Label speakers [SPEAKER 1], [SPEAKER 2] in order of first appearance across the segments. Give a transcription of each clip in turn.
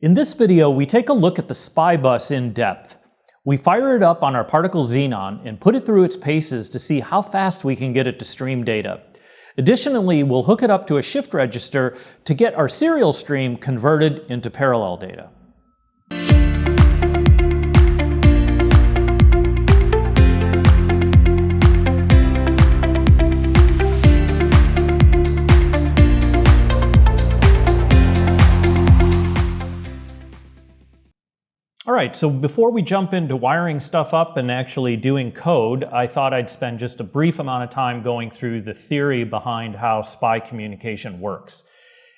[SPEAKER 1] In this video, we take a look at the SPI Bus in depth. We fire it up on our Particle Xenon and put it through its paces to see how fast we can get it to stream data. Additionally, we'll hook it up to a shift register to get our serial stream converted into parallel data. All right, so before we jump into wiring stuff up and actually doing code, I thought I'd spend just a brief amount of time going through the theory behind how SPI communication works.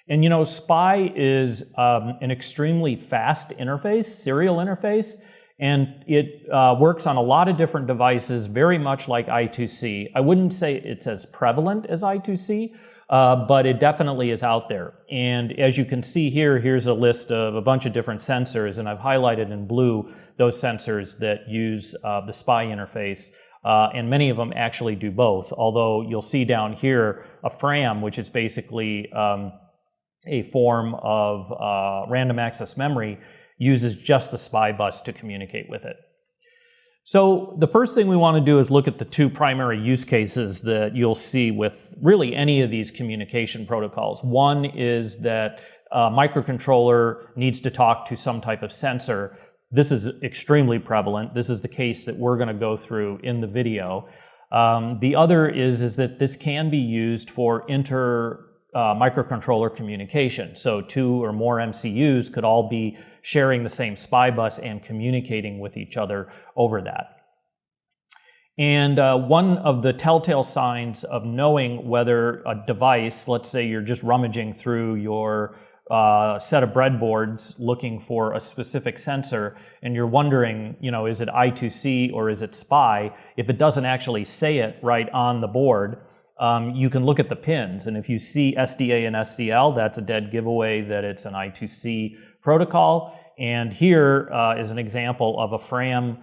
[SPEAKER 1] And you know, SPI is an extremely fast interface, serial interface, and it works on a lot of different devices, very much like I2C. I wouldn't say it's as prevalent as I2C, but it definitely is out there. And as you can see here, here's a list of a bunch of different sensors, and I've highlighted in blue those sensors that use the SPI interface, and many of them actually do both, although you'll see down here a Fram, which is basically a form of random access memory, uses just the SPI bus to communicate with it. So the first thing we want to do is look at the two primary use cases that you'll see with really any of these communication protocols. One is that a microcontroller needs to talk to some type of sensor. This is extremely prevalent. This is the case that we're going to go through in the video. The other is that this can be used for microcontroller communication. So two or more MCUs could all be sharing the same SPI bus and communicating with each other over that. And one of the telltale signs of knowing whether a device, let's say you're just rummaging through your set of breadboards looking for a specific sensor, and you're wondering, you know, is it I2C or is it SPI? If it doesn't actually say it right on the board, you can look at the pins, and if you see SDA and SCL, that's a dead giveaway that it's an I2C protocol. And here is an example of a Fram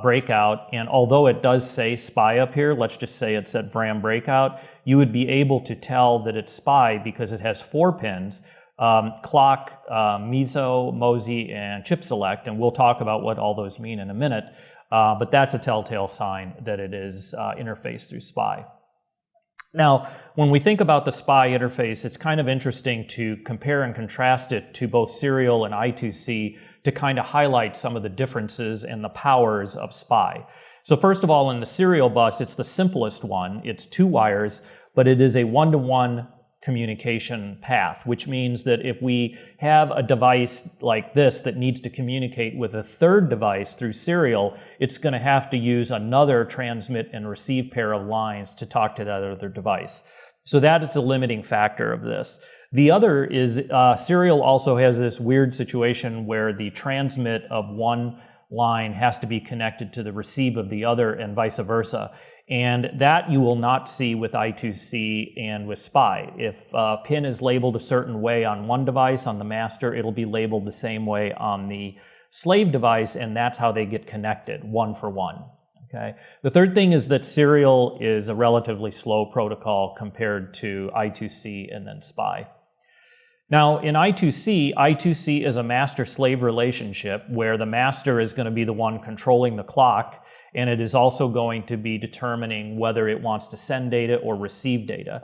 [SPEAKER 1] Breakout, and although it does say SPI up here, let's just say it said Fram Breakout, you would be able to tell that it's SPI because it has 4 pins, clock, meso, MOSI, and chip select, and we'll talk about what all those mean in a minute, but that's a telltale sign that it is interfaced through SPI. Now, when we think about the SPI interface, it's kind of interesting to compare and contrast it to both serial and I2C to kind of highlight some of the differences and the powers of SPI. So first of all, in the serial bus, it's the simplest one. It's 2 wires, but it is a one-to-one communication path, which means that if we have a device like this that needs to communicate with a third device through serial, it's going to have to use another transmit and receive pair of lines to talk to that other device. So that is the limiting factor of this. The other is serial also has this weird situation where the transmit of one line has to be connected to the receive of the other and vice versa. And that you will not see with I2C and with SPI. If a pin is labeled a certain way on one device, on the master, it'll be labeled the same way on the slave device, and that's how they get connected, one for one. Okay. The third thing is that serial is a relatively slow protocol compared to I2C and then SPI. Now, in I2C is a master-slave relationship where the master is going to be the one controlling the clock, and it is also going to be determining whether it wants to send data or receive data.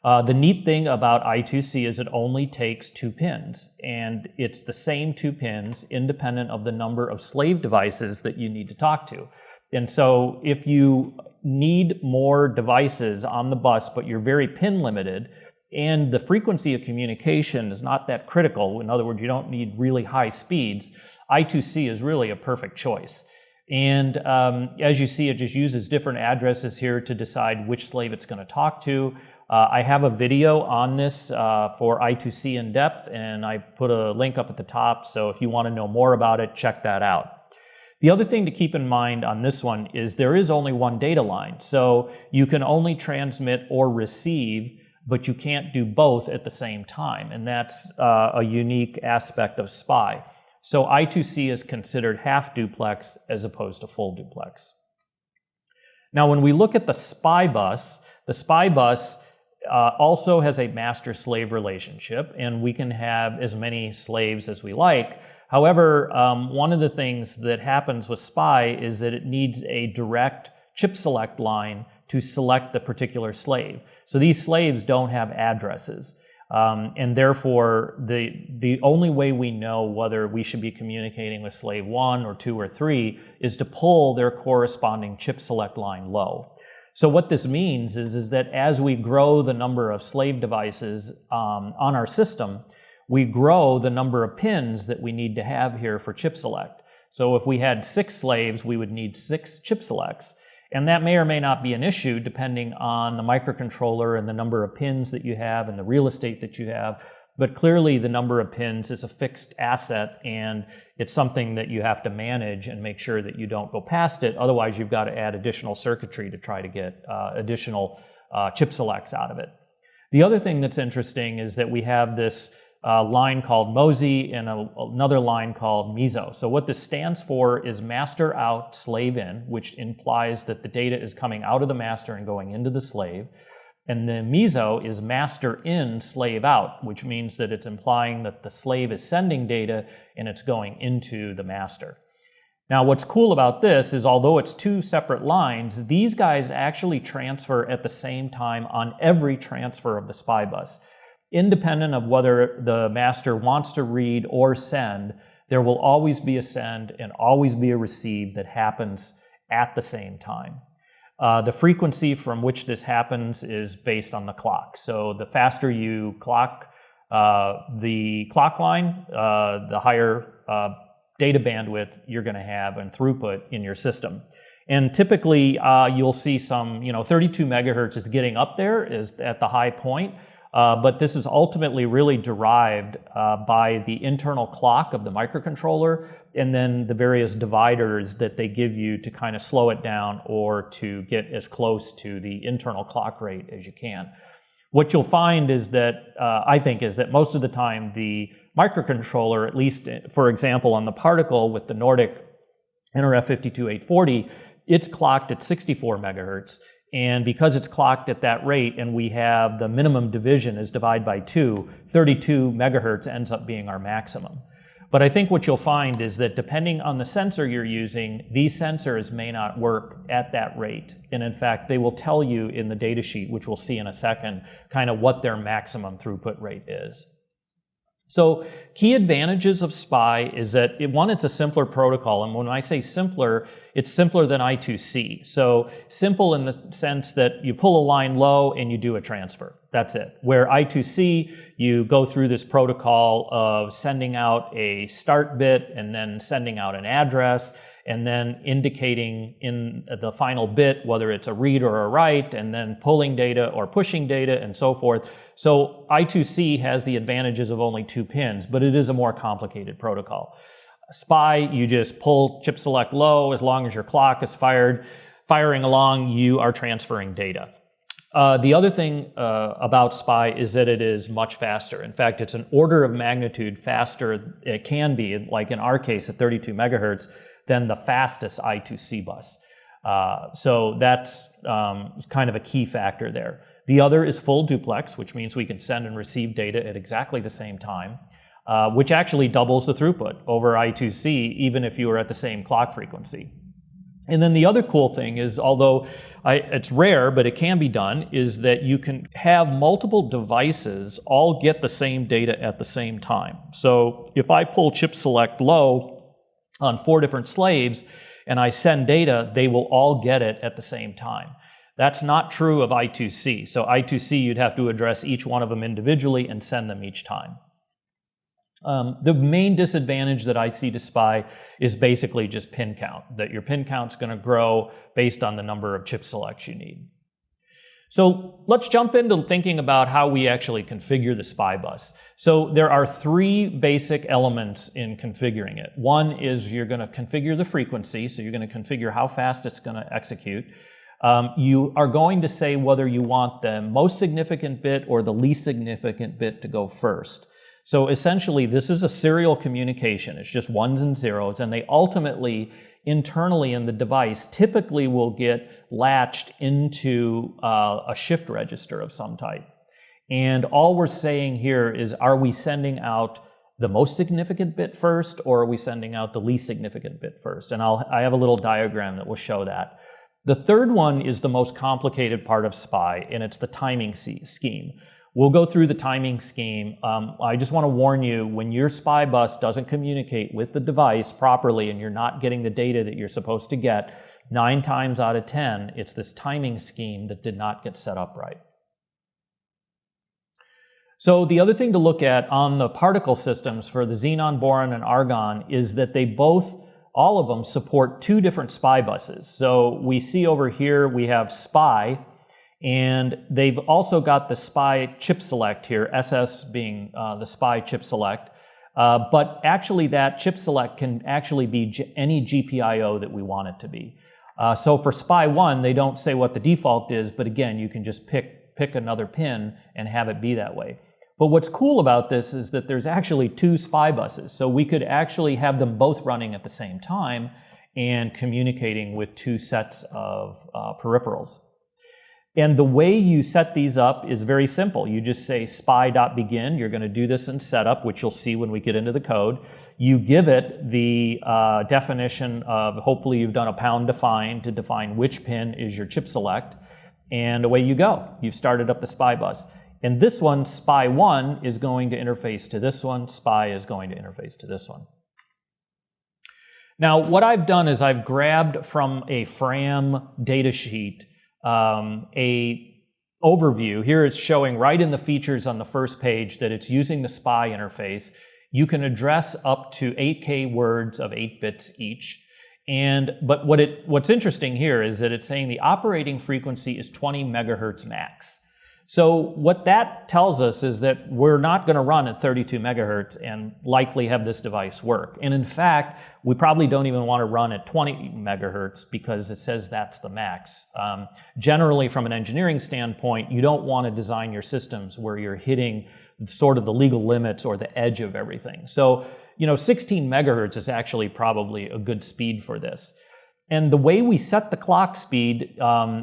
[SPEAKER 1] The neat thing about I2C is it only takes 2 pins, and it's the same 2 pins independent of the number of slave devices that you need to talk to. And so if you need more devices on the bus, but you're very pin limited, and the frequency of communication is not that critical, in other words, you don't need really high speeds, I2C is really a perfect choice. And as you see, it just uses different addresses here to decide which slave it's going to talk to. I have a video on this for I2C in depth, and I put a link up at the top, so if you want to know more about it, check that out. The other thing to keep in mind on this one is there is only one data line, so you can only transmit or receive, but you can't do both at the same time, and that's a unique aspect of SPI. So I2C is considered half duplex as opposed to full duplex. Now, when we look at the SPI bus also has a master-slave relationship, and we can have as many slaves as we like. However, one of the things that happens with SPI is that it needs a direct chip select line to select the particular slave. So these slaves don't have addresses. And therefore, the only way we know whether we should be communicating with slave 1 or 2 or 3 is to pull their corresponding chip select line low. So what this means is that as we grow the number of slave devices on our system, we grow the number of pins that we need to have here for chip select. So if we had 6 slaves, we would need 6 chip selects. And that may or may not be an issue depending on the microcontroller and the number of pins that you have and the real estate that you have. But clearly the number of pins is a fixed asset, and it's something that you have to manage and make sure that you don't go past it. Otherwise, you've got to add additional circuitry to try to get additional chip selects out of it. The other thing that's interesting is that we have this line called MOSI and another line called MISO. So what this stands for is master out, slave in, which implies that the data is coming out of the master and going into the slave. And the MISO is master in, slave out, which means that it's implying that the slave is sending data and it's going into the master. Now, what's cool about this is although it's 2 separate lines, these guys actually transfer at the same time on every transfer of the SPI bus. Independent of whether the master wants to read or send, there will always be a send and always be a receive that happens at the same time. The frequency from which this happens is based on the clock. So the faster you clock the clock line, the higher data bandwidth you're going to have and throughput in your system. And typically you'll see some, 32 megahertz is getting up there, is at the high point. But this is ultimately really derived by the internal clock of the microcontroller and then the various dividers that they give you to kind of slow it down or to get as close to the internal clock rate as you can. What you'll find is that, I think, is that most of the time the microcontroller, at least for example on the Particle with the Nordic NRF52840, it's clocked at 64 megahertz. And because it's clocked at that rate and we have the minimum division is divided by 2, 32 megahertz ends up being our maximum. But I think what you'll find is that depending on the sensor you're using, these sensors may not work at that rate. And in fact, they will tell you in the data sheet, which we'll see in a second, kind of what their maximum throughput rate is. So key advantages of SPI is that, one, it's a simpler protocol. And when I say simpler, it's simpler than I2C. So simple in the sense that you pull a line low and you do a transfer. That's it. Where I2C, you go through this protocol of sending out a start bit and then sending out an address and then indicating in the final bit whether it's a read or a write, and then pulling data or pushing data and so forth. So I2C has the advantages of only 2 pins, but it is a more complicated protocol. SPI, you just pull chip select low. As long as your clock is firing along, you are transferring data. The other thing about SPI is that it is much faster. In fact, it's an order of magnitude faster, it can be, like in our case at 32 megahertz, than the fastest I2C bus. So that's kind of a key factor there. The other is full duplex, which means we can send and receive data at exactly the same time, which actually doubles the throughput over I2C, even if you are at the same clock frequency. And then the other cool thing is, although it's rare, but it can be done, is that you can have multiple devices all get the same data at the same time. So if I pull chip select low on 4 different slaves and I send data, they will all get it at the same time. That's not true of I2C. So I2C, you'd have to address each one of them individually and send them each time. The main disadvantage that I see to SPI is basically just pin count, that your pin count's going to grow based on the number of chip selects you need. So let's jump into thinking about how we actually configure the SPI bus. So there are 3 basic elements in configuring it. One is you're going to configure the frequency, so you're going to configure how fast it's going to execute. You are going to say whether you want the most significant bit or the least significant bit to go first. So essentially, this is a serial communication. It's just ones and zeros, and they ultimately internally in the device typically will get latched into a shift register of some type. And all we're saying here is, are we sending out the most significant bit first, or are we sending out the least significant bit first? And I have a little diagram that will show that. The third one is the most complicated part of SPI, and it's the timing scheme. We'll go through the timing scheme. I just want to warn you, when your SPI bus doesn't communicate with the device properly and you're not getting the data that you're supposed to get, 9 times out of 10, it's this timing scheme that did not get set up right. So the other thing to look at on the particle systems for the xenon, boron, and argon is that they all of them support 2 different SPI buses. So we see over here we have SPI, and they've also got the SPI chip select here, SS being the SPI chip select. But actually that chip select can actually be any GPIO that we want it to be. So for SPI 1, they don't say what the default is, but again, you can just pick another pin and have it be that way. But what's cool about this is that there's actually 2 SPI buses. So we could actually have them both running at the same time and communicating with 2 sets of peripherals. And the way you set these up is very simple. You just say SPI.begin. You're going to do this in setup, which you'll see when we get into the code. You give it the definition of, hopefully you've done a pound define to define which pin is your chip select. And away you go. You've started up the SPI bus. And this one, SPI 1, is going to interface to this one. SPI is going to interface to this one. Now, what I've done is I've grabbed from a Fram datasheet a overview. Here it's showing right in the features on the first page that it's using the SPI interface. You can address up to 8K words of 8 bits each. But what's interesting here is that it's saying the operating frequency is 20 megahertz max. So what that tells us is that we're not going to run at 32 megahertz and likely have this device work. And in fact, we probably don't even want to run at 20 megahertz because it says that's the max. Generally, from an engineering standpoint, you don't want to design your systems where you're hitting sort of the legal limits or the edge of everything. So, 16 megahertz is actually probably a good speed for this. And the way we set the clock speed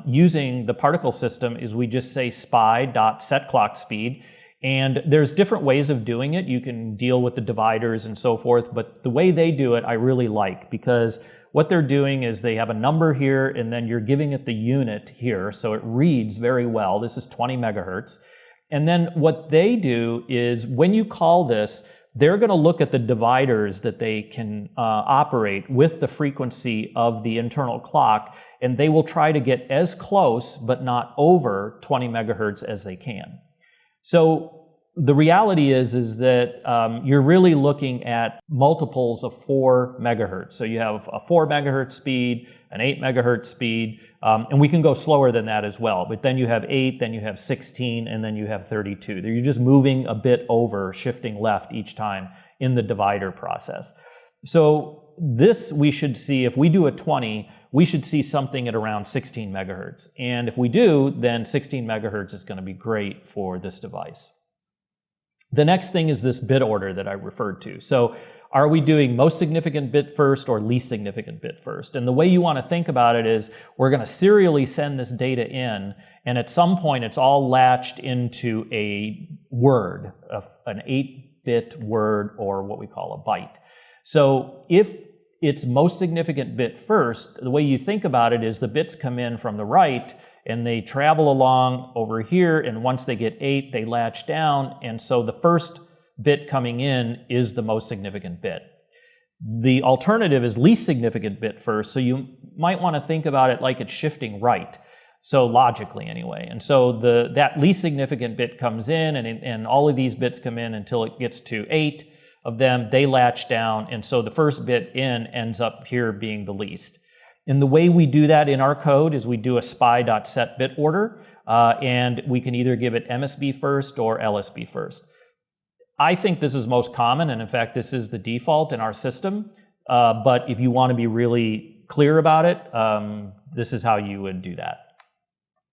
[SPEAKER 1] using the particle system is we just say SPI.setClockSpeed. And there's different ways of doing it. You can deal with the dividers and so forth, but the way they do it I really like, because what they're doing is they have a number here and then you're giving it the unit here, so it reads very well. This is 20 megahertz. And then what they do is when you call this, they're going to look at the dividers that they can operate with the frequency of the internal clock, and they will try to get as close, but not over 20 megahertz as they can. So the reality is that you're really looking at multiples of 4 megahertz. So you have a 4 megahertz speed, an 8 megahertz speed, and we can go slower than that as well. But then you have 8, then you have 16, and then you have 32. You're just moving a bit over, shifting left each time in the divider process. So this we should see, if we do a 20, we should see something at around 16 megahertz. And if we do, then 16 megahertz is going to be great for this device. The next thing is this bit order that I referred to. So are we doing most significant bit first or least significant bit first? And the way you want to think about it is we're going to serially send this data in, and at some point it's all latched into a word, an 8-bit word, or what we call a byte. So if it's most significant bit first, the way you think about it is the bits come in from the right and they travel along over here, and once they get 8, they latch down, and so the first bit coming in is the most significant bit. The alternative is least significant bit first, so you might want to think about it like it's shifting right, so logically anyway. And so that least significant bit comes in, and all of these bits come in until it gets to 8 of them, they latch down, and so the first bit in ends up here being the least. And the way we do that in our code is we do a SPI.setBitOrder, and we can either give it MSB first or LSB first. I think this is most common, and in fact, this is the default in our system. But if you want to be really clear about it, this is how you would do that.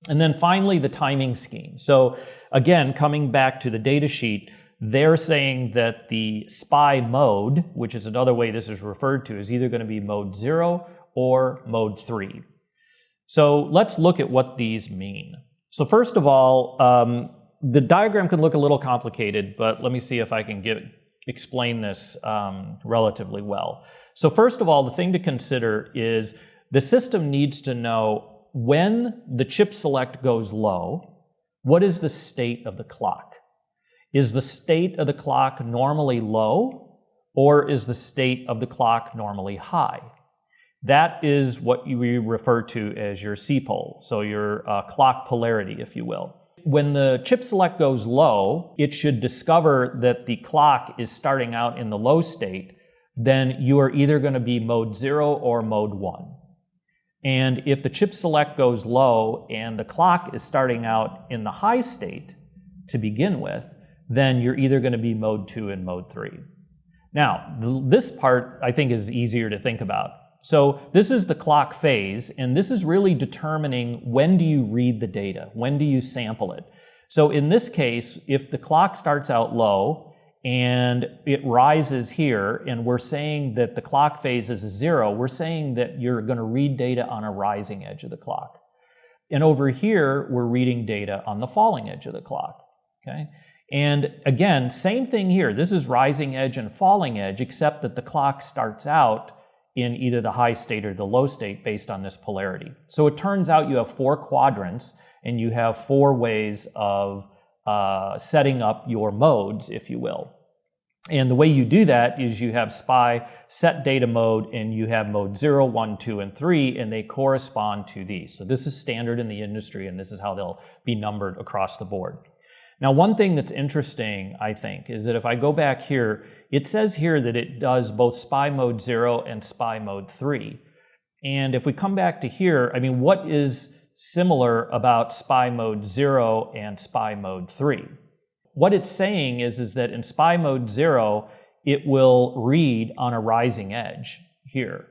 [SPEAKER 1] And then finally, the timing scheme. So again, coming back to the data sheet, they're saying that the SPI mode, which is another way this is referred to, is either going to be mode 0 or mode 3. So let's look at what these mean. So first of all, the diagram can look a little complicated, but let me see if I can explain this relatively well. So first of all, the thing to consider is the system needs to know when the chip select goes low, what is the state of the clock? Is the state of the clock normally low, or is the state of the clock normally high? That is what we refer to as your C-pole, so your clock polarity, if you will. When the chip select goes low, it should discover that the clock is starting out in the low state. Then you are either going to be mode 0 or mode 1. And if the chip select goes low and the clock is starting out in the high state to begin with, then you're either going to be mode 2 and mode 3. Now, this part I think is easier to think about. So this is the clock phase, and this is really determining when do you read the data, when do you sample it. So in this case, if the clock starts out low and it rises here, and we're saying that the clock phase is 0, we're saying that you're going to read data on a rising edge of the clock. And over here, we're reading data on the falling edge of the clock, okay? And again, same thing here. This is rising edge and falling edge, except that the clock starts out in either the high state or the low state based on this polarity. So it turns out you have 4 quadrants, and you have 4 ways of setting up your modes, if you will. And the way you do that is you have SPI set data mode, and you have mode 0, 1, 2, and 3, and they correspond to these. So this is standard in the industry, and this is how they'll be numbered across the board. Now, one thing that's interesting, I think, is that if I go back here, it says here that it does both SPI mode 0 and SPI mode 3. And if we come back to here, I mean, what is similar about SPI mode 0 and SPI mode 3? What it's saying is that in SPI mode 0, it will read on a rising edge here.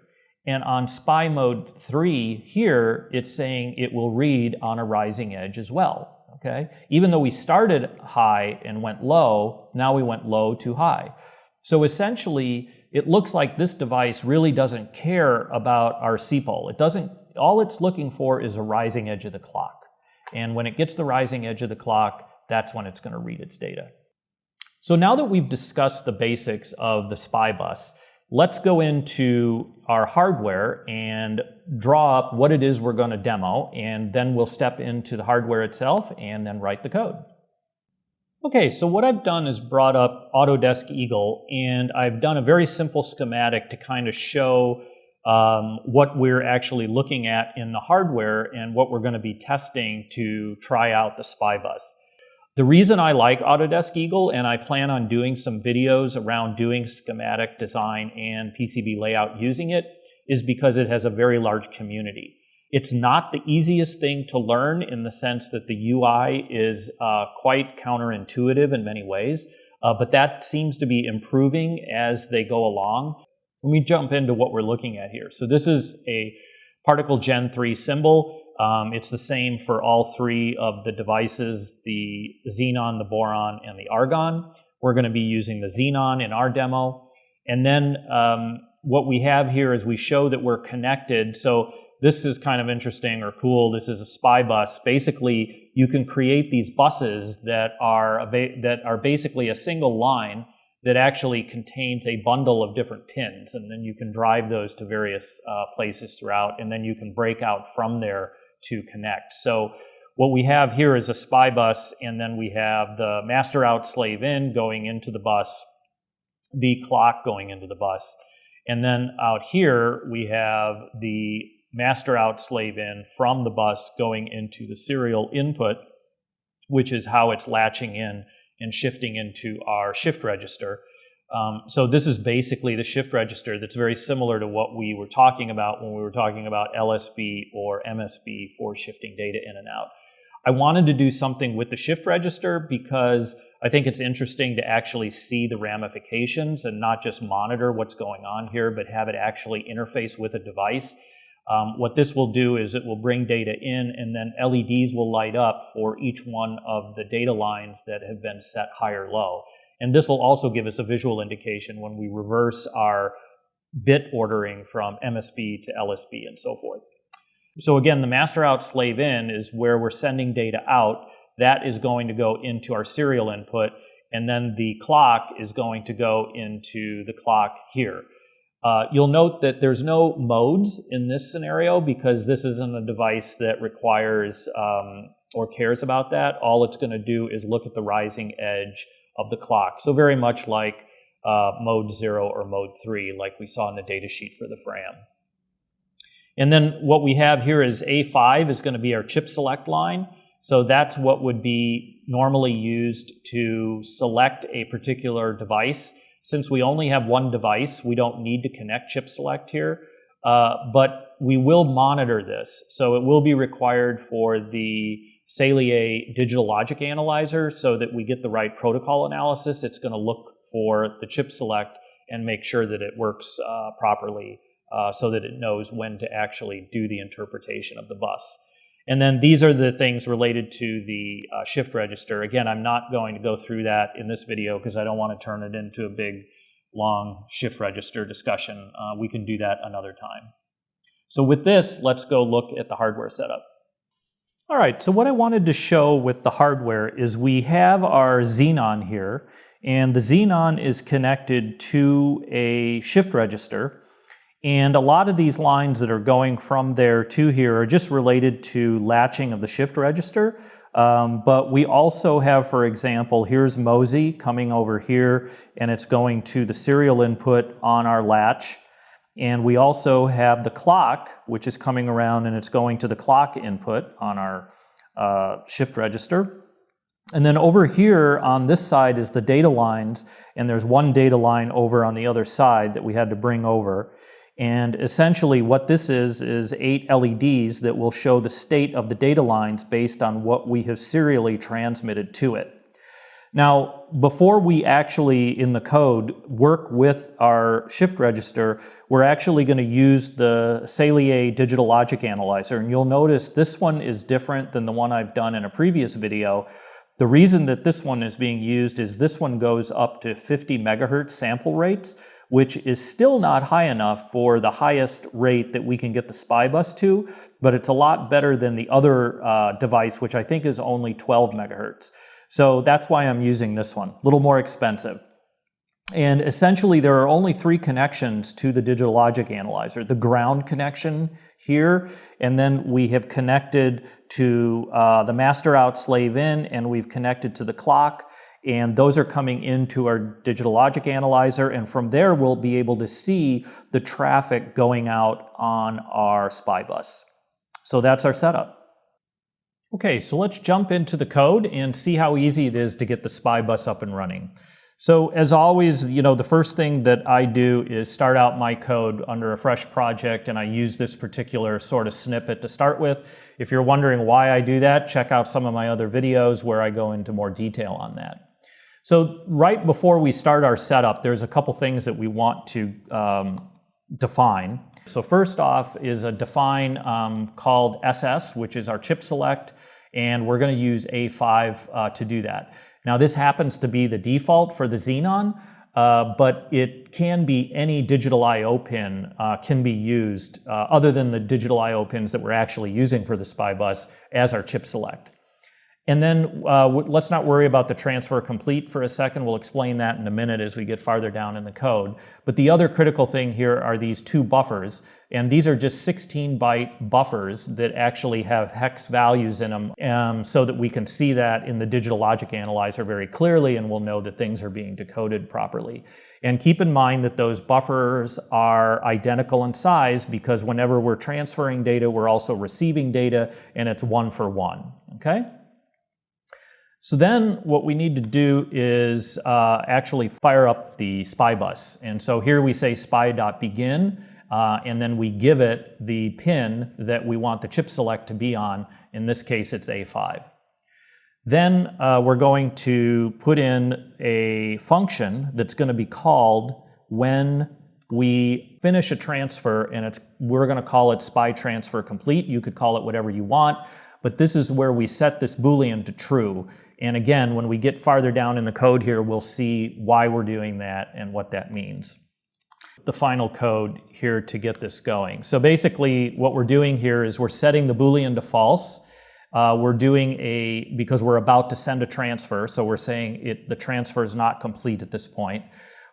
[SPEAKER 1] And on SPI mode 3 here, it's saying it will read on a rising edge as well. Okay? Even though we started high and went low, now we went low to high. So essentially, it looks like this device really doesn't care about our C-pole. It doesn't, all it's looking for is a rising edge of the clock. And when it gets the rising edge of the clock, that's when it's going to read its data. So now that we've discussed the basics of the SPI bus, let's go into our hardware and draw up what it is we're going to demo, and then we'll step into the hardware itself and then write the code. Okay, so what I've done is brought up Autodesk Eagle, and I've done a very simple schematic to kind of show what we're actually looking at in the hardware and what we're going to be testing to try out the SPI bus. The reason I like Autodesk Eagle, and I plan on doing some videos around doing schematic design and PCB layout using it, is because it has a very large community. It's not the easiest thing to learn in the sense that the UI is quite counterintuitive in many ways, but that seems to be improving as they go along. Let me jump into what we're looking at here. So this is a Particle Gen 3 symbol. It's the same for all 3 of the devices, the Xenon, the Boron, and the Argon. We're going to be using the Xenon in our demo. And then what we have here is we show that we're connected. So this is kind of interesting or cool. This is a SPI bus. Basically, you can create these buses that are basically a single line that actually contains a bundle of different pins. And then you can drive those to various places throughout, and then you can break out from there to connect. So what we have here is a SPI bus, and then we have the master out slave in going into the bus, the clock going into the bus. And then out here, we have the master out slave in from the bus going into the serial input, which is how it's latching in and shifting into our shift register. So this is basically the shift register that's very similar to what we were talking about when we were talking about LSB or MSB for shifting data in and out. I wanted to do something with the shift register because I think it's interesting to actually see the ramifications and not just monitor what's going on here, but have it actually interface with a device. What this will do is it will bring data in, and then LEDs will light up for each one of the data lines that have been set high or low. And this will also give us a visual indication when we reverse our bit ordering from MSB to LSB and so forth. So again, the master out slave in is where we're sending data out. That is going to go into our serial input, and then the clock is going to go into the clock here. You'll note that there's no modes in this scenario because this isn't a device that requires or cares about that. All it's going to do is look at the rising edge of the clock. So very much like mode 0 or mode 3, like we saw in the data sheet for the Fram. And then what we have here is A5 is going to be our chip select line. So that's what would be normally used to select a particular device. Since we only have one device, we don't need to connect chip select here, but we will monitor this. So it will be required for the Salier digital logic analyzer so that we get the right protocol analysis. It's going to look for the chip select and make sure that it works properly so that it knows when to actually do the interpretation of the bus. And then these are the things related to the shift register. Again, I'm not going to go through that in this video because I don't want to turn it into a big, long shift register discussion. We can do that another time. So with this, let's go look at the hardware setup. All right, so what I wanted to show with the hardware is we have our Xenon here, and the Xenon is connected to a shift register. And a lot of these lines that are going from there to here are just related to latching of the shift register. But we also have, for example, here's MOSI coming over here, and it's going to the serial input on our latch. And we also have the clock, which is coming around, and it's going to the clock input on our shift register. And then over here on this side is the data lines, and there's one data line over on the other side that we had to bring over. And essentially what this is 8 LEDs that will show the state of the data lines based on what we have serially transmitted to it. Now, before we actually, in the code, work with our shift register, we're actually going to use the Salier digital logic analyzer. And you'll notice this one is different than the one I've done in a previous video. The reason that this one is being used is this one goes up to 50 megahertz sample rates, which is still not high enough for the highest rate that we can get the SPI bus to, but it's a lot better than the other device, which I think is only 12 megahertz. So that's why I'm using this one, a little more expensive. And essentially there are only 3 connections to the digital logic analyzer. The ground connection here, and then we have connected to the master out slave in, and we've connected to the clock, and those are coming into our digital logic analyzer, and from there we'll be able to see the traffic going out on our SPI bus. So that's our setup. Okay, so let's jump into the code and see how easy it is to get the SPI bus up and running. So as always, the first thing that I do is start out my code under a fresh project, and I use this particular sort of snippet to start with. If you're wondering why I do that, check out some of my other videos where I go into more detail on that. So right before we start our setup, there's a couple things that we want to define. So first off is a define called SS, which is our chip select, and we're going to use A5 to do that. Now this happens to be the default for the Xenon, but it can be any digital I/O pin can be used other than the digital I/O pins that we're actually using for the SPI bus as our chip select. And then let's not worry about the transfer complete for a second. We'll explain that in a minute as we get farther down in the code. But the other critical thing here are these 2 buffers. And these are just 16-byte buffers that actually have hex values in them so that we can see that in the digital logic analyzer very clearly, and we'll know that things are being decoded properly. And keep in mind that those buffers are identical in size because whenever we're transferring data, we're also receiving data, and it's 1 for 1, okay? So then what we need to do is actually fire up the SPI bus. And so here we say SPI.begin, and then we give it the pin that we want the chip select to be on. In this case, it's A5. Then we're going to put in a function that's going to be called when we finish a transfer, and we're going to call it SPI transfer complete. You could call it whatever you want, but this is where we set this Boolean to true. And again, when we get farther down in the code here, we'll see why we're doing that and what that means. the final code here to get this going. So basically what we're doing here is we're setting the Boolean to false. We're doing because we're about to send a transfer, so we're saying the transfer is not complete at this point.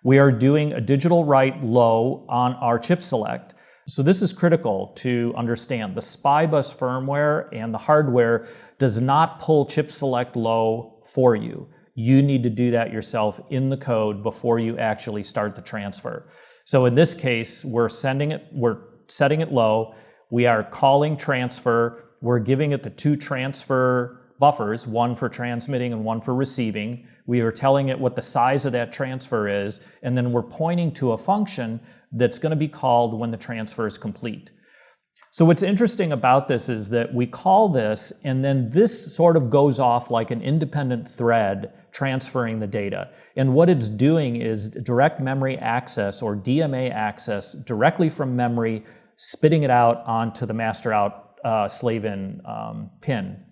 [SPEAKER 1] We are doing a digital write low on our chip select. So this is critical to understand. The SPI Bus firmware and the hardware does not pull chip select low for you. You need to do that yourself in the code before you actually start the transfer. So in this case, we're setting it low. We are calling transfer. We're giving it the two transfer buffers, one for transmitting and one for receiving. We are telling it what the size of that transfer is, and then we're pointing to a function that's going to be called when the transfer is complete. So what's interesting about this is that we call this, and then this sort of goes off like an independent thread transferring the data. And what it's doing is direct memory access, or DMA access, directly from memory, spitting it out onto the master out slave in pin.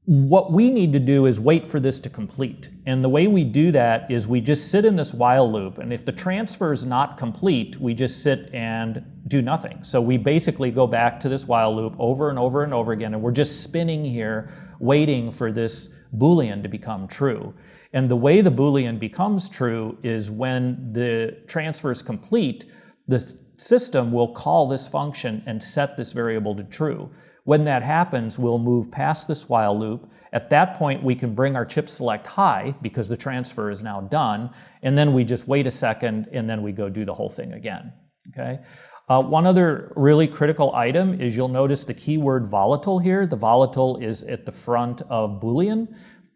[SPEAKER 1] What we need to do is wait for this to complete. And the way we do that is we just sit in this while loop, and if the transfer is not complete, we just sit and do nothing. So we basically go back to this while loop over and over and over again, and we're just spinning here, waiting for this Boolean to become true. And the way the Boolean becomes true is when the transfer is complete, the system will call this function and set this variable to true. When that happens, we'll move past this while loop. At that point, we can bring our chip select high because the transfer is now done, and then we just wait a second, and then we go do the whole thing again. Okay. One other really critical item is you'll notice the keyword volatile here. The volatile is at the front of Boolean,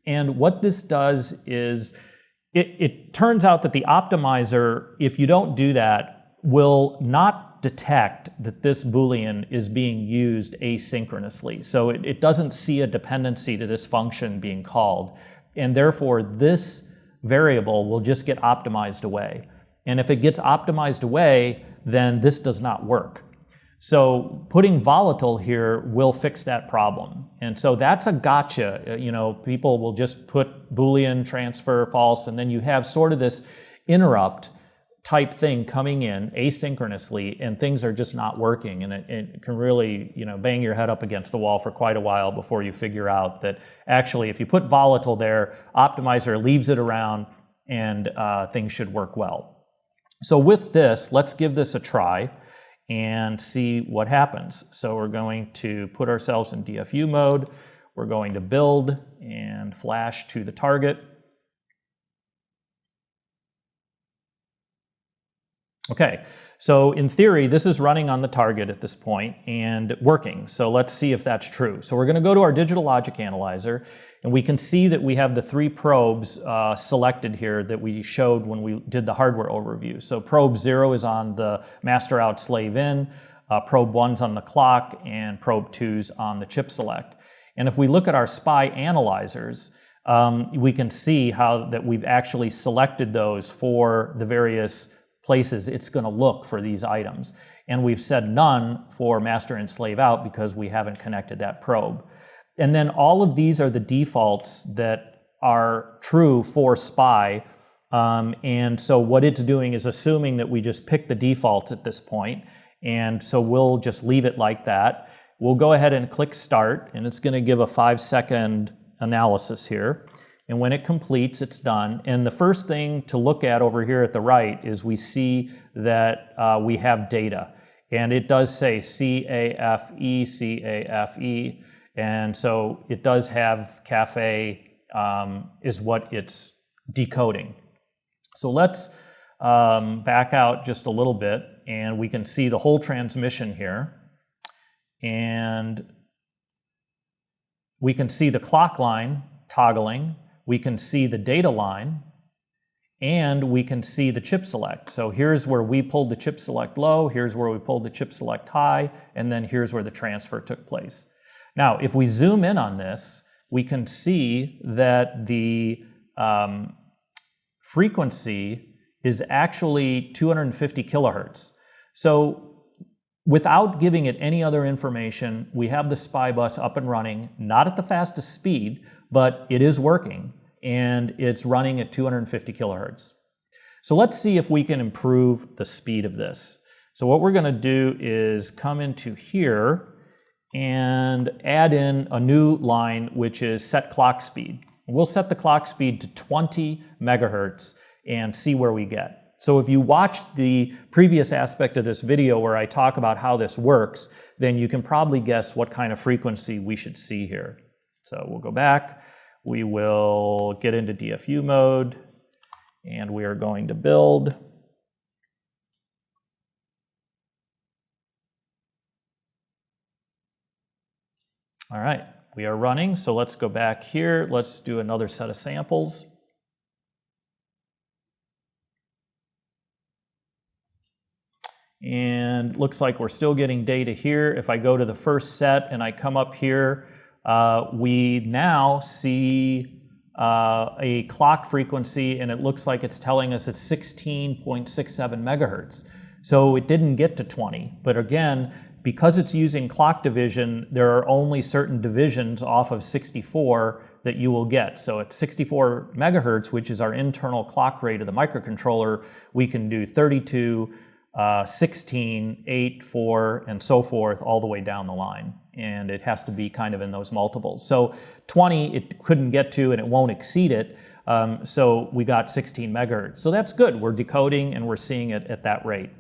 [SPEAKER 1] and what this does is it turns out that the optimizer, if you don't do that, will not detect that this Boolean is being used asynchronously. So it doesn't see a dependency to this function being called. And therefore, this variable will just get optimized away. And if it gets optimized away, then this does not work. So putting volatile here will fix that problem. And so that's a gotcha. You know, people will just put Boolean transfer false, and then you have sort of this interrupt type thing coming in asynchronously, and things are just not working, and it can really, you know, bang your head up against the wall for quite a while before you figure out that actually if you put volatile there, optimizer leaves it around, and things should work well. So with this, let's give this a try and see what happens. So we're going to put ourselves in DFU mode. We're going to build and flash to the target. Okay, so in theory, this is running on the target at this point and working. So let's see if that's true. So we're going to go to our digital logic analyzer, and we can see that we have the three probes selected here that we showed when we did the hardware overview. So probe 0 is on the master out slave in, probe 1's on the clock, and probe 2's on the chip select. And if we look at our SPI analyzers, we can see how that we've actually selected those for the various places it's going to look for these items. And we've said none for master and slave out because we haven't connected that probe. And then all of these are the defaults that are true for SPI. And so what it's doing is assuming that we just pick the defaults at this point. And so we'll just leave it like that. We'll go ahead and click start, and it's going to give a 5-second analysis here. And when it completes, it's done. And the first thing to look at over here at the right is we see that we have data. And it does say CAFE, CAFE. And so it does have CAFE is what it's decoding. So let's back out just a little bit, and we can see the whole transmission here. And we can see the clock line toggling. We can see the data line, and we can see the chip select. So here's where we pulled the chip select low, here's where we pulled the chip select high, and then here's where the transfer took place. Now, if we zoom in on this, we can see that the frequency is actually 250 kilohertz. So without giving it any other information, we have the SPI bus up and running, not at the fastest speed, but it is working, and it's running at 250 kilohertz. So let's see if we can improve the speed of this. So what we're going to do is come into here and add in a new line, which is set clock speed. We'll set the clock speed to 20 megahertz and see where we get. So if you watched the previous aspect of this video where I talk about how this works, then you can probably guess what kind of frequency we should see here. So we'll go back, we will get into DFU mode, and we are going to build. All right, we are running, so let's go back here. Let's do another set of samples. And looks like we're still getting data here. If I go to the first set and I come up here, we now see a clock frequency, and it looks like it's telling us it's 16.67 megahertz. So it didn't get to 20, but again, because it's using clock division, there are only certain divisions off of 64 that you will get. So at 64 megahertz, which is our internal clock rate of the microcontroller, we can do 32, 16, 8, 4, and so forth all the way down the line. And it has to be kind of in those multiples. So 20 it couldn't get to, and it won't exceed it. So we got 16 megahertz. So that's good. We're decoding and we're seeing it at that rate.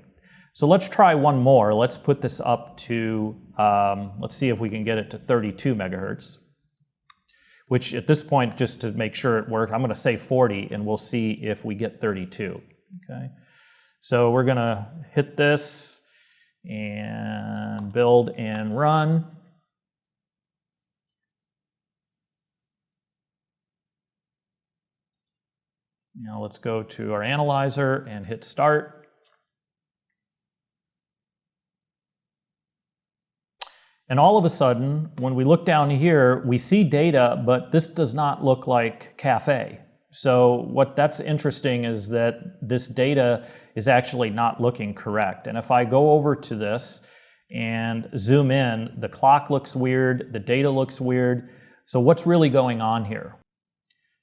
[SPEAKER 1] So let's try one more. Let's put this up to, let's see if we can get it to 32 megahertz, which at this point, just to make sure it works, I'm going to say 40, and we'll see if we get 32. Okay. So we're going to hit this and build and run. Now let's go to our analyzer and hit start. And all of a sudden, when we look down here, we see data, but this does not look like Café. So that's interesting is that this data is actually not looking correct. And if I go over to this and zoom in, the clock looks weird, the data looks weird. So what's really going on here?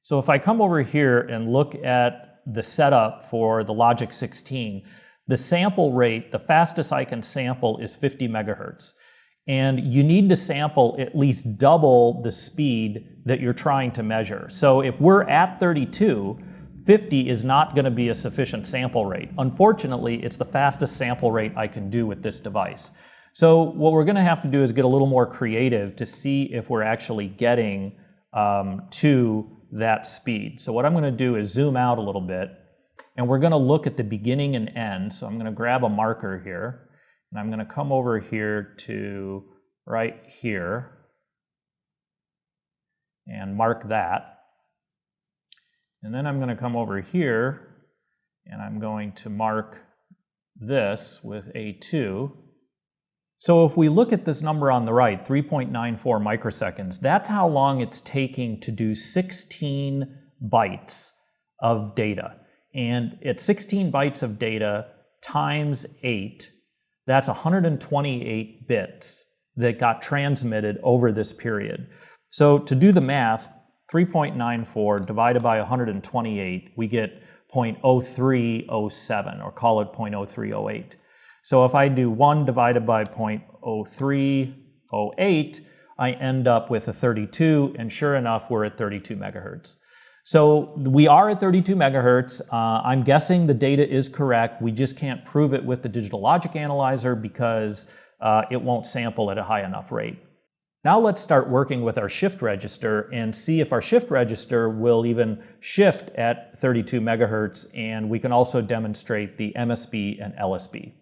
[SPEAKER 1] So if I come over here and look at the setup for the Logic 16, the sample rate, the fastest I can sample is 50 megahertz. And you need to sample at least double the speed that you're trying to measure. So if we're at 32, 50 is not going to be a sufficient sample rate. Unfortunately, it's the fastest sample rate I can do with this device. So what we're going to have to do is get a little more creative to see if we're actually getting to that speed. So what I'm going to do is zoom out a little bit, and we're going to look at the beginning and end. So I'm going to grab a marker here. And I'm going to come over here to right here and mark that. And then I'm going to come over here and I'm going to mark this with A2. So if we look at this number on the right, 3.94 microseconds, that's how long it's taking to do 16 bytes of data. And at 16 bytes of data times 8, that's 128 bits that got transmitted over this period. So to do the math, 3.94 divided by 128, we get 0.0307, or call it 0.0308. So if I do 1 divided by 0.0308, I end up with a 32, and sure enough, we're at 32 megahertz. So we are at 32 megahertz. I'm guessing the data is correct. We just can't prove it with the digital logic analyzer because it won't sample at a high enough rate. Now let's start working with our shift register and see if our shift register will even shift at 32 megahertz, and we can also demonstrate the MSB and LSB.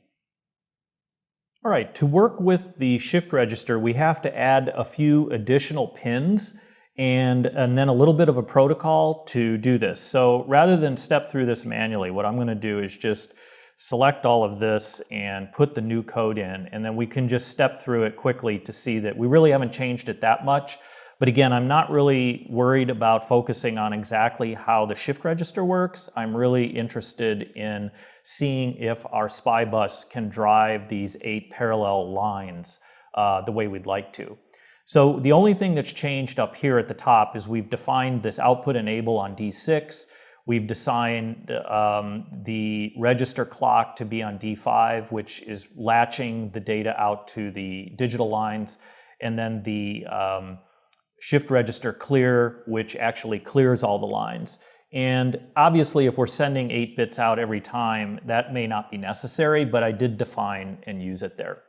[SPEAKER 1] All right, to work with the shift register, we have to add a few additional pins and then a little bit of a protocol to do this. So rather than step through this manually, what I'm going to do is just select all of this and put the new code in, and then we can just step through it quickly to see that we really haven't changed it that much. But again, I'm not really worried about focusing on exactly how the shift register works. I'm really interested in seeing if our SPI bus can drive these 8 parallel lines the way we'd like to. So the only thing that's changed up here at the top is we've defined this output enable on D6. We've designed the register clock to be on D5, which is latching the data out to the digital lines, and then the shift register clear, which actually clears all the lines. And obviously, if we're sending 8 bits out every time, that may not be necessary, but I did define and use it there.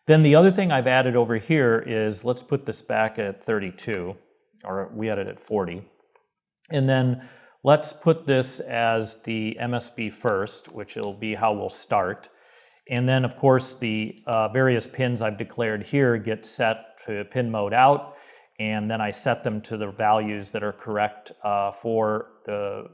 [SPEAKER 1] Then the other thing I've added over here is, let's put this back at 32, or we had it at 40. And then let's put this as the MSB first, which will be how we'll start. And then, of course, the various pins I've declared here get set to pin mode out, and then I set them to the values that are correct for the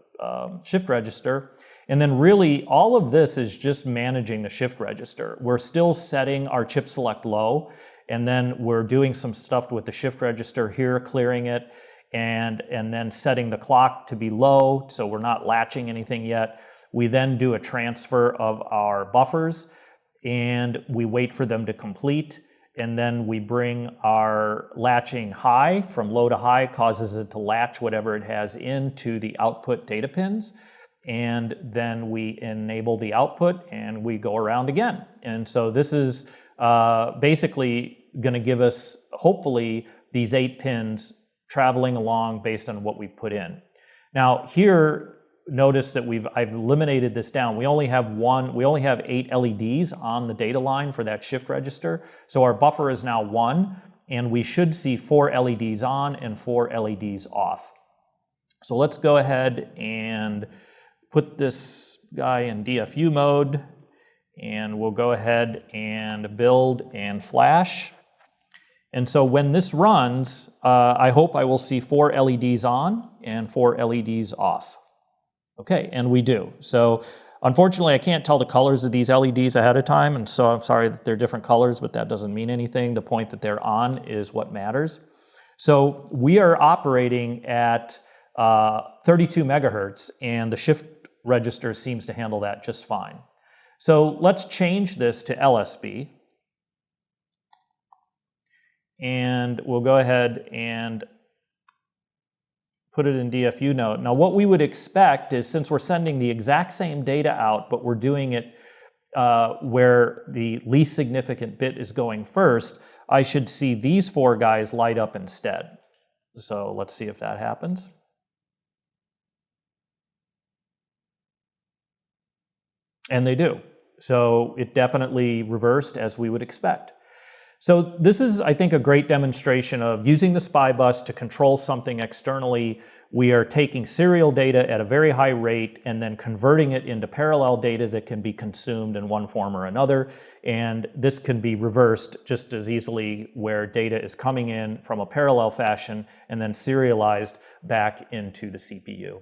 [SPEAKER 1] shift register. And then really, all of this is just managing the shift register. We're still setting our chip select low, and then we're doing some stuff with the shift register here, clearing it, and then setting the clock to be low, so we're not latching anything yet. We then do a transfer of our buffers, and we wait for them to complete, and then we bring our latching high, from low to high, causes it to latch whatever it has into the output data pins, and then we enable the output, and we go around again. And so this is basically going to give us, hopefully, these 8 pins traveling along based on what we put in. Now here, notice that I've eliminated this down. We only have 8 LEDs on the data line for that shift register. So our buffer is now 1, and we should see 4 LEDs on and 4 LEDs off. So let's go ahead and put this guy in DFU mode, and we'll go ahead and build and flash. And so when this runs, I hope I will see 4 LEDs on and 4 LEDs off. Okay, and we do. So unfortunately, I can't tell the colors of these LEDs ahead of time, and so I'm sorry that they're different colors, but that doesn't mean anything. The point that they're on is what matters. So we are operating at 32 megahertz, and the shift register seems to handle that just fine. So let's change this to LSB. And we'll go ahead and put it in DFU node. Now what we would expect is, since we're sending the exact same data out, but we're doing it where the least significant bit is going first, I should see these 4 guys light up instead. So let's see if that happens. And they do. So it definitely reversed as we would expect. So this is, I think, a great demonstration of using the SPI bus to control something externally. We are taking serial data at a very high rate and then converting it into parallel data that can be consumed in one form or another. And this can be reversed just as easily, where data is coming in from a parallel fashion and then serialized back into the CPU.